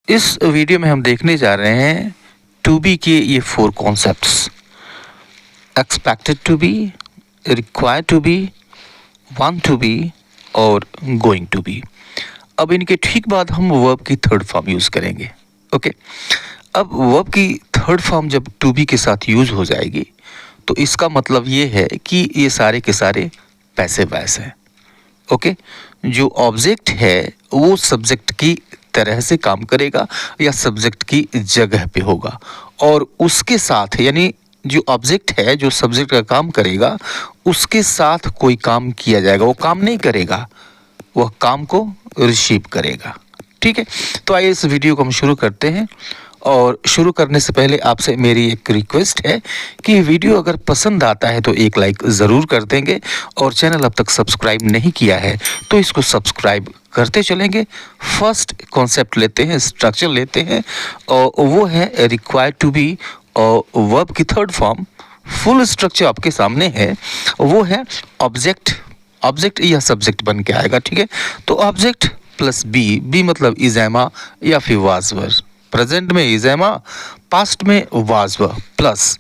इस वीडियो में हम देखने जा रहे हैं टू बी के ये 4 concepts, expected to be, required to be, want to be और गोइंग टू बी। अब इनके ठीक बाद हम वर्ब की थर्ड फॉर्म यूज़ करेंगे। ओके, अब वर्ब की थर्ड फॉर्म जब टू बी के साथ यूज़ हो जाएगी तो इसका मतलब ये है कि ये सारे के सारे पैसिव वॉइस हैं। ओके, जो ऑब्जेक्ट है वो सब्जेक्ट की तरह से काम करेगा या सब्जेक्ट की जगह पे होगा, और उसके साथ यानी जो ऑब्जेक्ट है जो सब्जेक्ट का काम करेगा उसके साथ कोई काम किया जाएगा। वो काम नहीं करेगा, वह काम को रिसीव करेगा। ठीक है, तो आइए इस वीडियो को हम शुरू करते हैं। और शुरू करने से पहले आपसे मेरी एक रिक्वेस्ट है कि वीडियो अगर पसंद आता है तो एक लाइक ज़रूर कर देंगे, और चैनल अब तक सब्सक्राइब नहीं किया है तो इसको सब्सक्राइब करते चलेंगे। फर्स्ट कॉन्सेप्ट लेते हैं, स्ट्रक्चर लेते हैं, और वो है रिक्वायर्ड टू बी, और वर्ब की थर्ड फॉर्म फुल स्ट्रक्चर आपके सामने है, वो है ऑब्जेक्ट। ऑब्जेक्ट या सब्जेक्ट बन के आएगा। ठीक है, तो ऑब्जेक्ट प्लस बी, बी मतलब इज़ेमा या फिर वाज वर। प्रेजेंट में इज़ेमा, पास्ट में was were, plus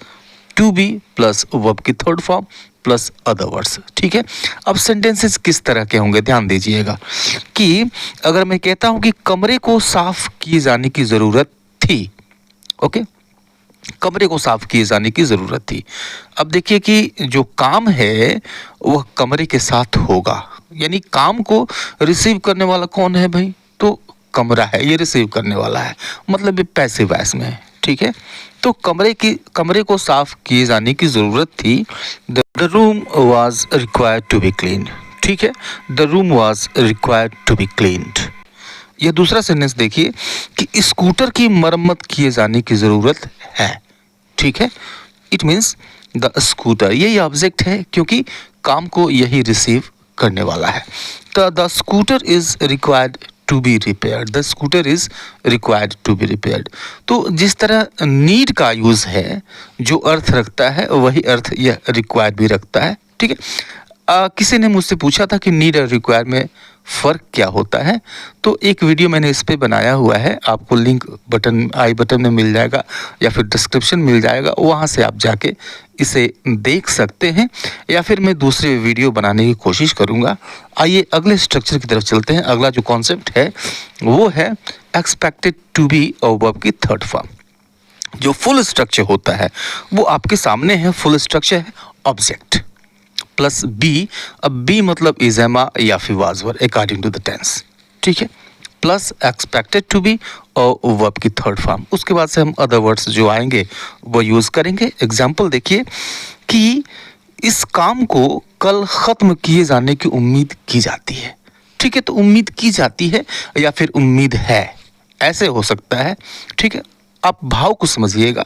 to be plus verb की third form plus other words. ठीक है, अब सेंटेंसेस किस तरह के होंगे ध्यान दीजिएगा कि अगर मैं कहता हूं कि कमरे को साफ किए जाने की ज़रूरत थी। ओके, कमरे को साफ किए जाने की ज़रूरत थी। अब देखिए कि जो काम है वह कमरे के साथ होगा, यानी काम को रिसीव करने वाला कौन है भाई? तो कमरा है, ये रिसीव करने वाला है, मतलब ये पैसिव वॉइस में है। ठीक है, तो कमरे को साफ किए जाने की ज़रूरत थी। The room was required to be clean. ठीक है, the room was required to be cleaned. यह दूसरा सेंटेंस देखिए कि स्कूटर की मरम्मत किए जाने की ज़रूरत है। ठीक है, इट मीन्स द स्कूटर, यही ऑब्जेक्ट है क्योंकि काम को यही रिसीव करने वाला है। तो the scooter is required to be repaired, the scooter is required to be repaired. तो जिस तरह नीड का यूज़ है, जो अर्थ रखता है वही अर्थ यह रिक्वायर्ड भी रखता है। ठीक है, किसी ने मुझसे पूछा था कि नीड और रिक्वायर में फ़र्क क्या होता है, तो एक वीडियो मैंने इस पे बनाया हुआ है, आपको लिंक आई बटन में मिल जाएगा या फिर डिस्क्रिप्शन मिल जाएगा, वहाँ से आप जाके इसे देख सकते हैं, या फिर मैं दूसरे वीडियो बनाने की कोशिश करूँगा। आइए अगले स्ट्रक्चर की तरफ चलते हैं। अगला जो कॉन्सेप्ट है वो है एक्सपेक्टेड टू बी और वर्ब की थर्ड फॉर्म। जो फुल स्ट्रक्चर होता है वो आपके सामने है। फुल स्ट्रक्चर है ऑब्जेक्ट प्लस बी, अब बी मतलब इज़ेमा या फिर was were according to the tense. ठीक है, प्लस एक्सपेक्टेड टू बी और वर्ब की थर्ड फॉर्म। उसके बाद से हम अदर वर्ड्स जो आएंगे वो यूज़ करेंगे। एग्जाम्पल देखिए कि इस काम को कल ख़त्म किए जाने की उम्मीद की जाती है। ठीक है, तो उम्मीद की जाती है या फिर उम्मीद है, ऐसे हो सकता है। ठीक है, आप भाव को समझिएगा।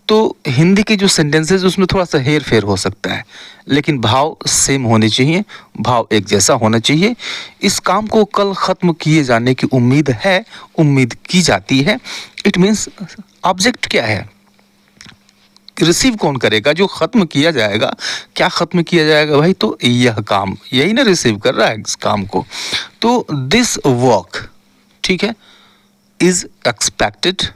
तो हिंदी के जो सेंटेंसेस उसमें थोड़ा सा हेर फेर हो सकता है, लेकिन भाव सेम होने चाहिए, भाव एक जैसा होना चाहिए। इस काम को कल ख़त्म किए जाने की उम्मीद है, उम्मीद की जाती है। इट मीन्स ऑब्जेक्ट क्या है, रिसीव कौन करेगा? जो ख़त्म किया जाएगा। क्या ख़त्म किया जाएगा भाई? तो यह काम, यही ना रिसीव कर रहा है इस काम को। तो दिस वर्क, ठीक है, is expected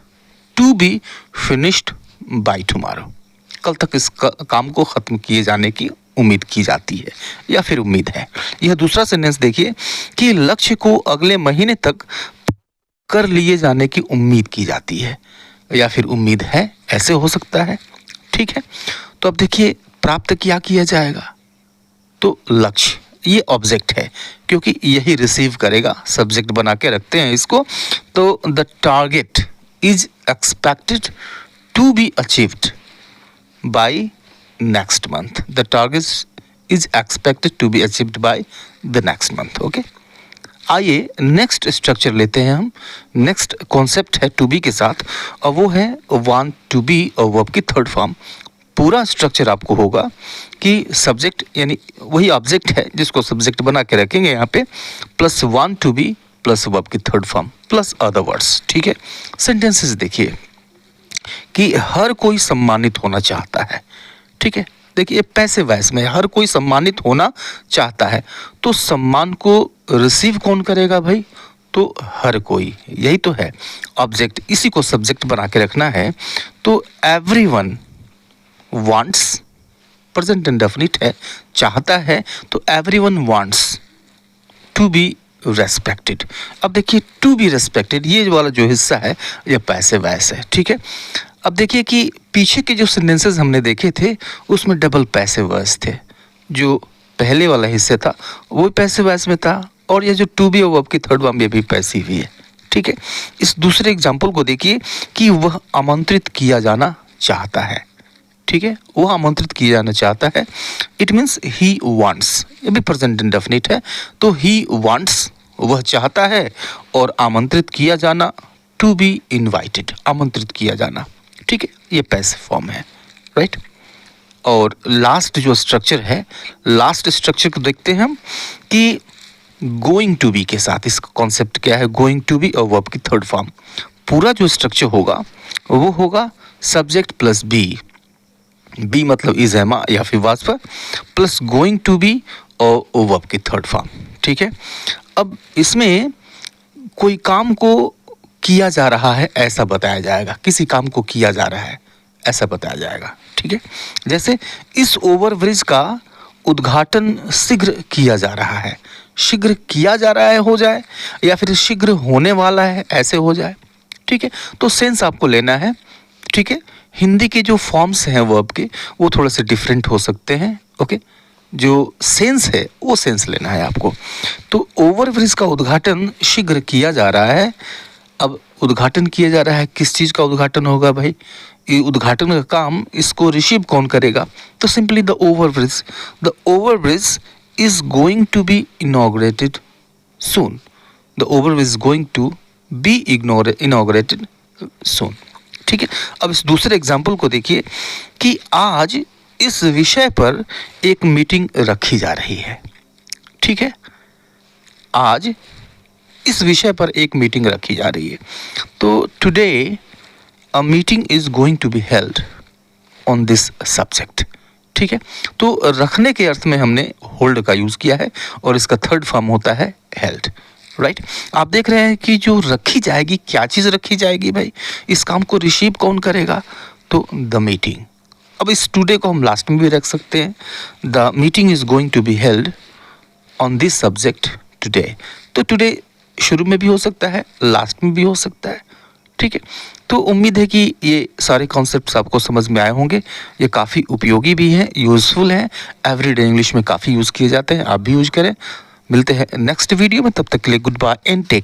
to be finished by tomorrow. कल तक इस काम को ख़त्म किए जाने की उम्मीद की जाती है या फिर उम्मीद है। यह दूसरा सेंटेंस देखिए कि लक्ष्य को अगले महीने तक कर लिए जाने की उम्मीद की जाती है या फिर उम्मीद है, ऐसे हो सकता है। ठीक है, तो अब देखिए प्राप्त क्या किया जाएगा? तो लक्ष्य, ये ऑब्जेक्ट है क्योंकि यही रिसीव करेगा, सब्जेक्ट बना के रखते हैं इसको। तो the target is expected to be achieved by next month. The target is expected to be achieved by the next month. Okay? आइए नेक्स्ट स्ट्रक्चर लेते हैं हम। नेक्स्ट कॉन्सेप्ट है टू बी के साथ, और वो है वांट टू बी और वर्ब की थर्ड फॉर्म। पूरा स्ट्रक्चर आपको होगा कि सब्जेक्ट यानी वही ऑब्जेक्ट है जिसको सब्जेक्ट बना के रखेंगे यहाँ पे, plus want to be plus verb की third form plus other words. ठीक है, सेंटेंसेस देखिए कि हर कोई सम्मानित होना चाहता है। ठीक है, देखिए पैसिव वॉइस में हर कोई सम्मानित होना चाहता है, तो सम्मान को रिसीव कौन करेगा भाई? तो हर कोई, यही तो है ऑब्जेक्ट, इसी को सब्जेक्ट बना के रखना है। तो एवरीवन वांट्स, प्रेजेंट इंडेफिनिट है, चाहता है, तो everyone wants to be respected. अब देखिए टू बी रेस्पेक्टेड, ये वाला जो हिस्सा है ये पैसिव वॉइस है, ठीक है। अब देखिए कि पीछे के जो सेंटेंसेस हमने देखे थे उसमें डबल पैसिव वॉइस थे। जो पहले वाला हिस्सा था वो पैसिव वॉइस में था, और ये जो टू बी और वर्ब की थर्ड फॉर्म ये भी पैसिव ही है, ठीक है। इस दूसरे एग्जाम्पल को देखिए कि वह आमंत्रित किया जाना चाहता है, ठीक है, वह आमंत्रित किया जाना चाहता है। इट मीन्स ही वांट्स, ये भी प्रेजेंट इंडेफिनिट है, तो ही वांट्स वह चाहता है, और आमंत्रित किया जाना टू बी इनवाइटेड, आमंत्रित किया जाना, ठीक है, ये पैसिव फॉर्म है, राइट। और लास्ट जो स्ट्रक्चर है, लास्ट स्ट्रक्चर को देखते हैं हम कि गोइंग टू बी के साथ, इसका कॉन्सेप्ट क्या है, गोइंग टू बी और वर्ब की थर्ड फॉर्म। पूरा जो स्ट्रक्चर होगा वो होगा सब्जेक्ट प्लस बी, बी मतलब इज एमा या फिर वाज पर, प्लस गोइंग टू बी और वर्ब की थर्ड फॉर्म, ठीक है। अब इसमें कोई काम को किया जा रहा है ऐसा बताया जाएगा, किसी काम को किया जा रहा है ऐसा बताया जाएगा, ठीक है। जैसे इस ओवरब्रिज का उद्घाटन शीघ्र किया जा रहा है, शीघ्र किया जा रहा है हो जाए, या फिर शीघ्र होने वाला है ऐसे हो जाए, ठीक है। तो सेंस आपको लेना है, ठीक है। हिंदी के जो फॉर्म्स हैं वर्ब के वो थोड़े से डिफरेंट हो सकते हैं, ओके। जो सेंस है वो सेंस लेना है आपको। तो ओवरब्रिज का उद्घाटन शीघ्र किया जा रहा है। अब उद्घाटन किया जा रहा है, किस चीज़ का उद्घाटन होगा भाई, ये उद्घाटन का काम इसको रिसीव कौन करेगा, तो simply the overbridge is going to be inaugurated soon, the overbridge is going to be inaugurated soon, ठीक है। अब इस दूसरे एग्जाम्पल को देखिए कि आज इस विषय पर एक मीटिंग रखी जा रही है, ठीक है, आज इस विषय पर एक मीटिंग रखी जा रही है। तो today a meeting is going to be held on this subject, ठीक है। तो रखने के अर्थ में हमने होल्ड का यूज़ किया है, और इसका थर्ड फॉर्म होता है हेल्ड, राइट। आप देख रहे हैं कि जो रखी जाएगी, क्या चीज़ रखी जाएगी भाई, इस काम को रिसीव कौन करेगा, तो द मीटिंग। अब इस टुडे को हम लास्ट में भी रख सकते हैं, the meeting is going to be held on this subject today. तो टुडे शुरू में भी हो सकता है, लास्ट में भी हो सकता है, ठीक है। तो उम्मीद है कि ये सारे कॉन्सेप्ट्स आपको समझ में आए होंगे। ये काफ़ी उपयोगी भी हैं, यूज़फुल हैं, एवरीडे इंग्लिश में काफ़ी यूज़ किए जाते हैं, आप भी यूज़ करें। मिलते हैं नेक्स्ट वीडियो में, तब तक के लिए good bye and take care.